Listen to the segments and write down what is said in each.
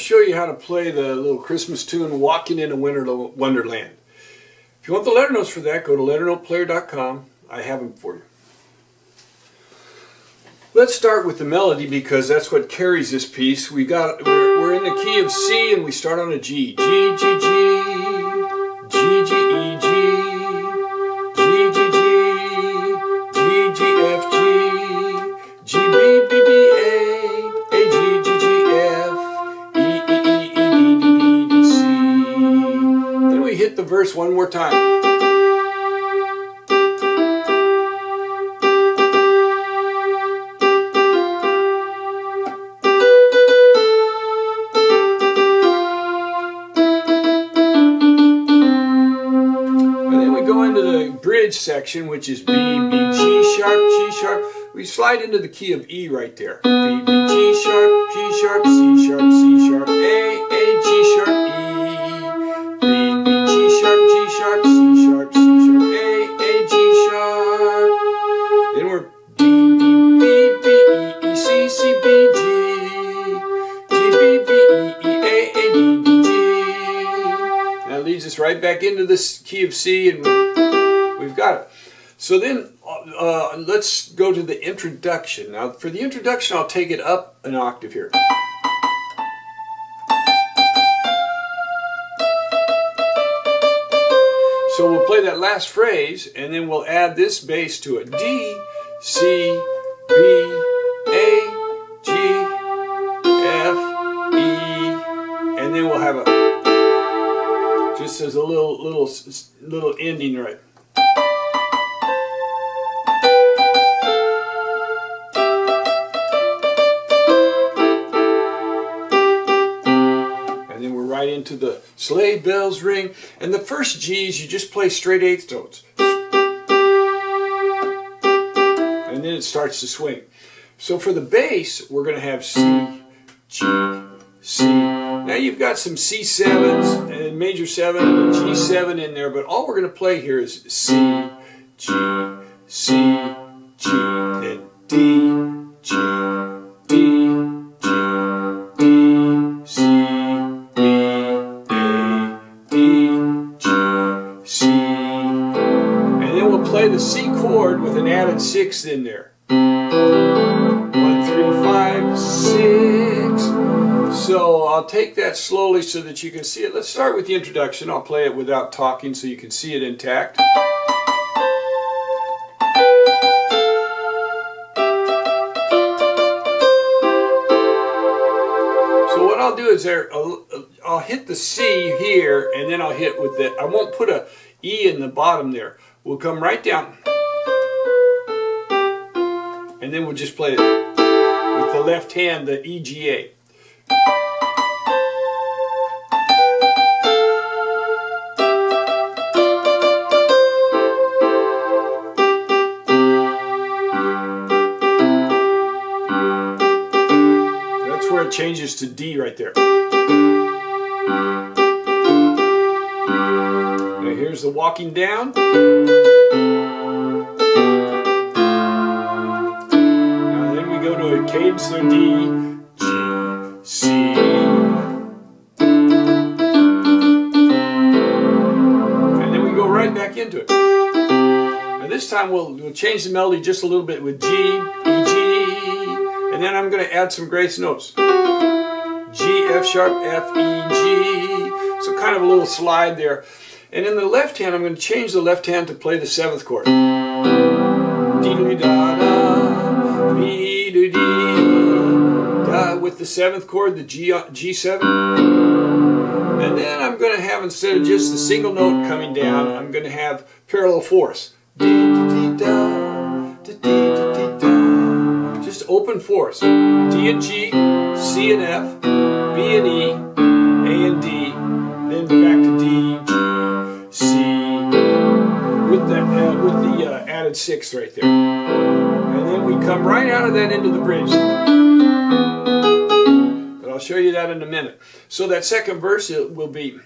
show you how to play the little Christmas tune, Walking in a Wonderland. If you want the letter notes for that, go to LetterNotePlayer.com. I have them for you. Let's start with the melody because that's what carries this piece. We're in the key of C and we start on a G. G, G, G, G, G, E, G, G, G, G, G, G, F, G, G, B, B, B, A, G, G, G, F, E, E, E, E, D, D, D, D, C. Then we hit the verse one more time. Section, which is B, B, G sharp, G sharp. We slide into the key of E right there. B, B, G sharp, G sharp, C sharp, C sharp, A, G sharp, E. B, B, G sharp, G sharp, C sharp, C sharp, A, G sharp. Then we're D, D, B, B, E, E, C, C, B, G. G, B, B, E, E, A, D, D, G. That leads us right back into this key of C and we've got it. So then let's go to the introduction. Now for the introduction I'll take it up an octave here. So we'll play that last phrase and then we'll add this bass to it. D, C, B, A, G, F, E, and then we'll have a, just as a little ending right. Into the sleigh bells ring, and the first G's you just play straight eighth notes, and then it starts to swing. So for the bass we're going to have C, G, C. Now you've got some C7s and major 7 and a G7 in there, but all we're going to play here is C, G, C, G, then D, G, D, G, D, C, play the C chord with an added 6th in there. 1, 3, 5, 6. So I'll take that slowly so that you can see it. Let's start with the introduction. I'll play it without talking so you can see it intact. So what I'll do is I'll hit the C here and then I'll hit with the, I won't put a E in the bottom there. We'll come right down and then we'll just play it with the left hand, the E, G, A. That's where it changes to D right there. Here's the walking down. Now then we go to a cadence of D, G, C. And then we go right back into it. Now this time we'll change the melody just a little bit with G, E, G. And then I'm going to add some grace notes. G, F sharp, F, E, G. So kind of a little slide there. And in the left hand, I'm going to change the left hand to play the 7th chord. Dee-doo-da-da, dee-doo-dee, da, with the 7th chord, the G7. And then I'm going to have, instead of just the single note coming down, I'm going to have parallel fourths. Dee-dee-dee-da, dee-dee-dee-da. Just open fourths. D and G, C and F, B and E, A and D, then back to D, G, C, with the added 6th right there. And then we come right out of that into the bridge. But I'll show you that in a minute. So that second verse will be...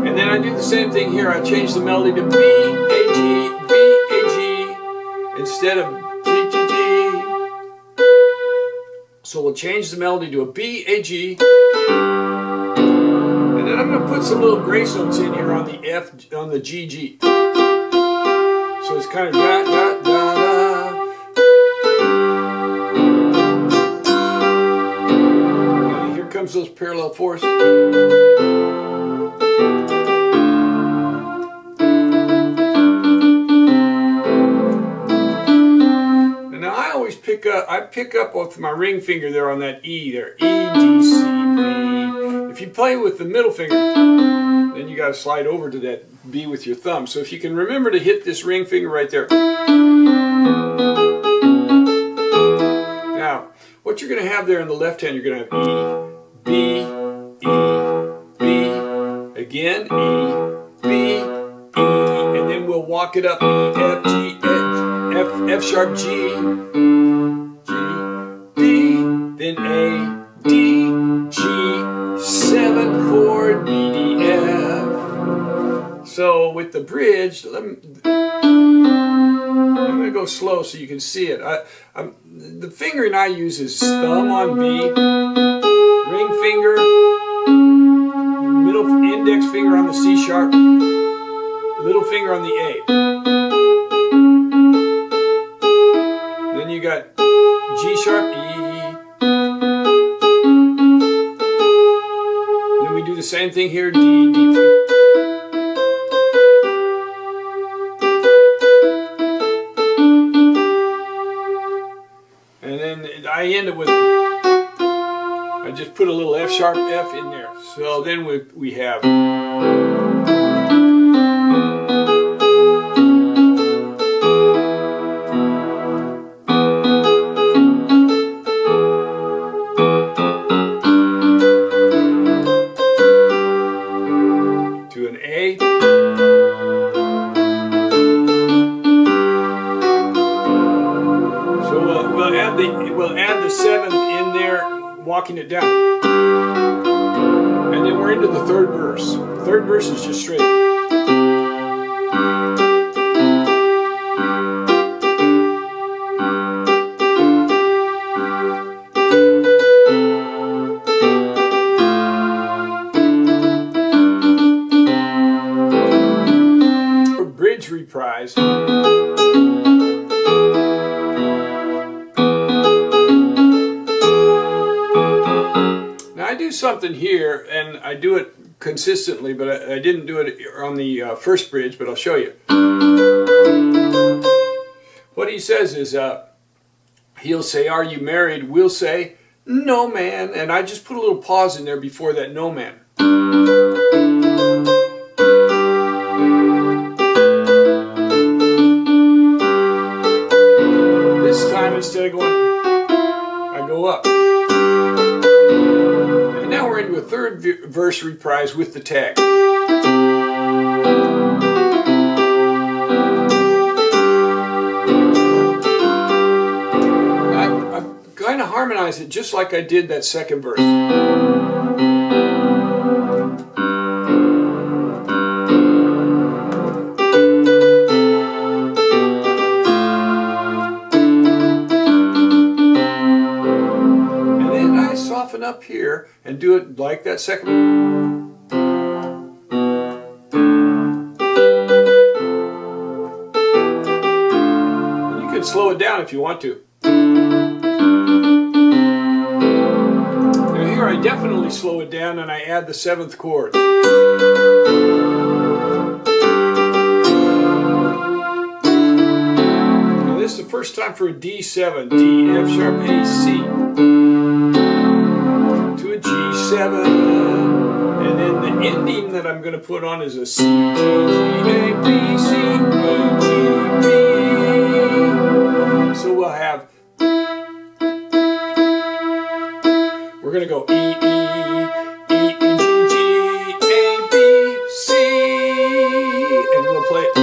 And then I do the same thing here. I change the melody to B, A, G, B, A, G, instead of G, G, So we'll change the melody to a B, A, G. And then I'm going to put some little grace notes in here on the F, on the G, G. So it's kind of da, da, da, da. And here comes those parallel fourths. I pick up with my ring finger there on that E there. E, D, C, B. If you play with the middle finger, then you got to slide over to that B with your thumb. So if you can remember to hit this ring finger right there. Now, what you're going to have there in the left hand, you're going to have E, B, E, B, again, E, B, E, and then we'll walk it up, E, F, G, F sharp, G, then A, D, G, 7 chord, B, D, F. So with the bridge, I'm going to go slow so you can see it. The fingering I use is thumb on B, ring finger, middle index finger on the C sharp, little finger on the A. Then you got G sharp, E. Then we do the same thing here, D, D, P. And then I end it with, I just put a little F sharp F in there. So then we have. We'll add the 7th in there, walking it down. And then we're into the third verse. Third verse is just straight. Bridge reprise. I do something here, and I do it consistently, but I didn't do it on the first bridge, but I'll show you. What he says is, he'll say, "Are you married?" We'll say, "No, man," and I just put a little pause in there before that "no, man." This time, instead of going, I go up. Now we're into a third verse reprise with the tag. I'm going to harmonize it just like I did that second verse. Up here and do it like that second. You can slow it down if you want to. Now here I definitely slow it down and I add the 7th chord. Now this is the first time for a D7, D, F sharp, A, C. To a G7, and then the ending that I'm going to put on is a C, G, G, A, B, C, E, G, B. So we'll have, we're going to go E, E, E, E, G, G, A, B, C, and we'll play it.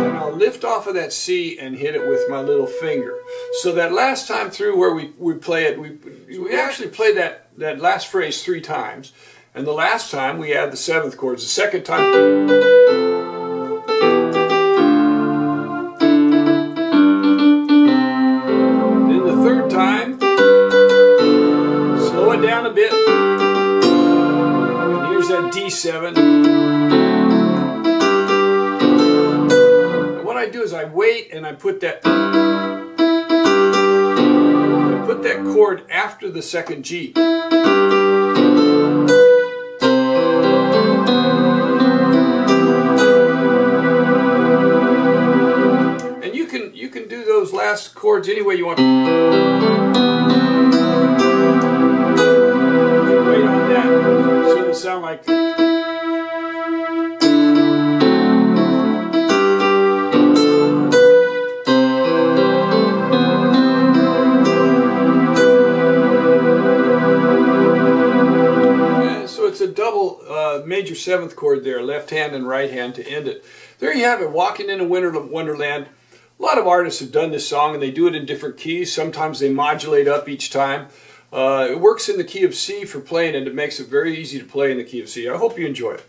And I'll lift off of that C and hit it with my little finger. So that last time through where we play it, we actually play that last phrase 3 times. And the last time we add the 7th chords. The second time. there's that D7. And what I do is I wait and I put that chord after the second G. And you can do those last chords any way you want. Wait on that so it'll sound like. So it's a double major seventh chord there, left hand and right hand to end it. There you have it, Walking in a Wonderland. A lot of artists have done this song and they do it in different keys. Sometimes they modulate up each time. It works in the key of C for playing, and it makes it very easy to play in the key of C. I hope you enjoy it.